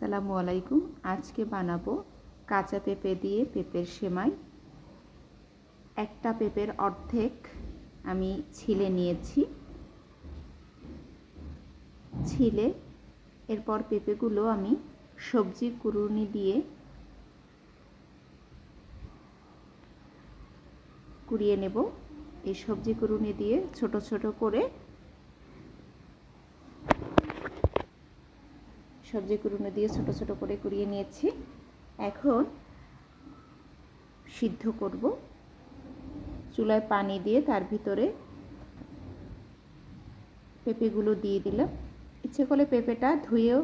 আসসালামু আলাইকুম। আজকে বানাবো কাঁচা পেঁপে দিয়ে পেঁপের সেমাই। একটা পেঁপের অর্ধেক আমি ছিলে নিয়েছি। ছিলে এরপর পেঁপেগুলো আমি সবজি কুড়ুনি দিয়ে কুড়িয়ে নেব। এই সবজি কুড়ুনি দিয়ে ছোট ছোট করে কুড়িয়ে নিয়েছি। এখন সিদ্ধ করব। চুলায় পানি দিয়ে তার ভিতরে পেঁপেগুলো দিয়ে দিলাম। ইচ্ছে করলে পেঁপেটা ধুয়েও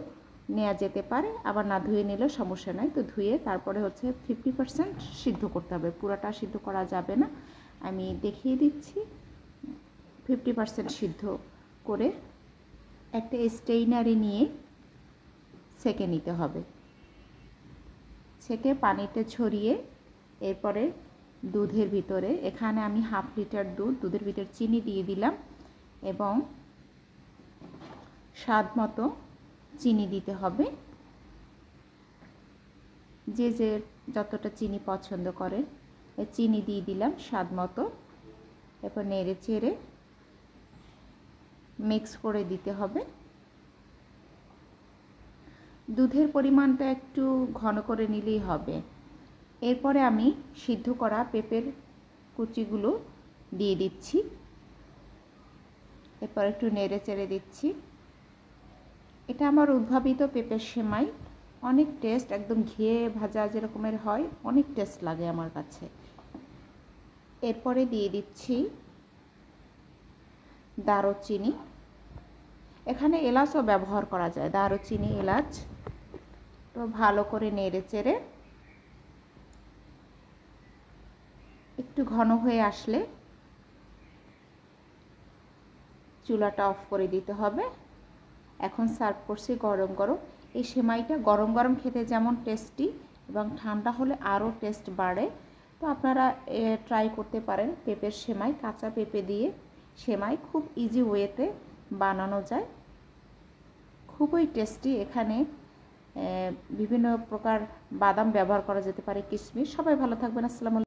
নেওয়া যেতে পারে, আবার না ধুয়ে নিলেও সমস্যা নাই। তো ধুয়ে তারপরে 50% সিদ্ধ করতে হবে, পুরোটা সিদ্ধ করা যাবে না। আমি দেখিয়ে দিচ্ছি। 50% সিদ্ধ করে একটা স্টেইনারে নিয়ে ছেঁকে নিতে হবে। ছেঁকে পানিতে ছড়িয়ে এরপরে দুধের ভিতরে, এখানে আমি হাফ লিটার দুধের ভিতরে চিনি দিয়ে দিলাম এবং স্বাদ মতো চিনি দিতে হবে। যে যে যতটা চিনি পছন্দ করেন চিনি দিয়ে দিলাম স্বাদ মতো। এরপর নেড়ে চেড়ে মিক্স করে দিতে হবে। দুধের পরিমাণটা একটু ঘন করে নিলেই হবে। এরপরে আমি সিদ্ধ করা পেঁপের কুচিগুলো দিয়ে দিচ্ছি। এরপর একটু নেড়ে চেড়ে দিচ্ছি। এটা আমার উদ্ভাবিত পেঁপের সেমাই। অনেক টেস্ট, একদম ঘিয়ে ভাজা যেরকমের হয়, অনেক টেস্ট লাগে আমার কাছে। এরপরে দিয়ে দিচ্ছি দারুচিনি। এখানে এলাচও ব্যবহার করা যায়, দারুচিনি এলাচ। তো ভালো করে নেড়ে চেড়ে একটু ঘন হয়ে আসলে চুলাটা অফ করে দিতে হবে। এখন সার্ভ করছি গরম গরম। এই সেমাইটা গরম গরম খেতে যেমন টেস্টি এবং ঠান্ডা হলে আরও টেস্ট বাড়ে। তো আপনারা ট্রাই করতে পারেন পেঁপের সেমাই। কাঁচা পেঁপে দিয়ে সেমাই খুব ইজি ওয়েতে বানানো যায়, খুবই টেস্টি। এখানে বিভিন্ন প্রকার বাদাম ব্যবহার করা যেতে পারে, কিশমিশ। সবাই ভালো থাকবেন। আসসালামু আলাইকুম।